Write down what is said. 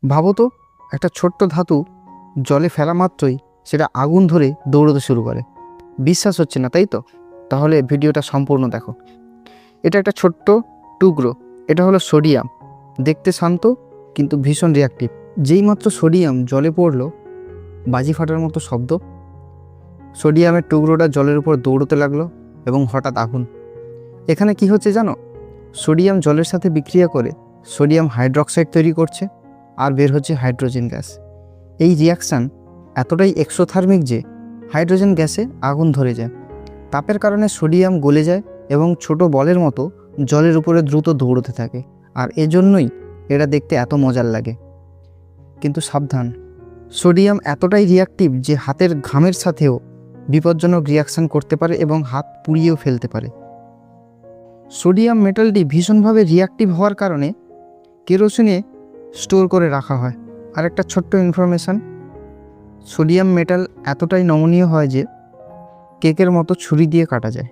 ভাবো তো, একটা ছোট্ট ধাতু জলে ফেলা মাত্রই সেটা আগুন ধরে দৌড়তে শুরু করে। বিশ্বাস হচ্ছে না, তাই তো? তাহলে ভিডিওটা সম্পূর্ণ দেখো। এটা একটা ছোট্ট টুকরো, এটা হলো সোডিয়াম। দেখতে শান্ত কিন্তু ভীষণ রিয়াক্টিভ। যেইমাত্র সোডিয়াম জলে পড়লো, বাজি ফাটার মতো শব্দ। সোডিয়ামের টুকরোটা জলের উপর দৌড়তে লাগলো এবং হঠাৎ আগুন। এখানে কি হচ্ছে জানো? সোডিয়াম জলের সাথে বিক্রিয়া করে সোডিয়াম হাইড্রক্সাইড তৈরি করছে, আর বের হচ্ছে হাইড্রোজেন গ্যাস। এই রিয়াকশান এতটাই এক্সোথার্মিক যে হাইড্রোজেন গ্যাসে আগুন ধরে যায়। তাপের কারণে সোডিয়াম গলে যায় এবং ছোট বলের মতো জলের উপরে দ্রুত দৌড়তে থাকে, আর এজন্যই এটা দেখতে এত মজার লাগে। কিন্তু সাবধান, সোডিয়াম এতটাই রিয়াক্টিভ যে হাতের ঘামের সাথেও বিপজ্জনক রিয়াকশান করতে পারে এবং হাত পুড়িয়েও ফেলতে পারে। সোডিয়াম মেটালটি ভীষণভাবে রিয়াক্টিভ হওয়ার কারণে কেরোসিনে স্টোর করে রাখা হয়। আর একটা ছোট্ট ইনফরমেশান, সোডিয়াম মেটাল এতটাই নমনীয় হয় যে কেকের মতো ছুরি দিয়ে কাটা যায়।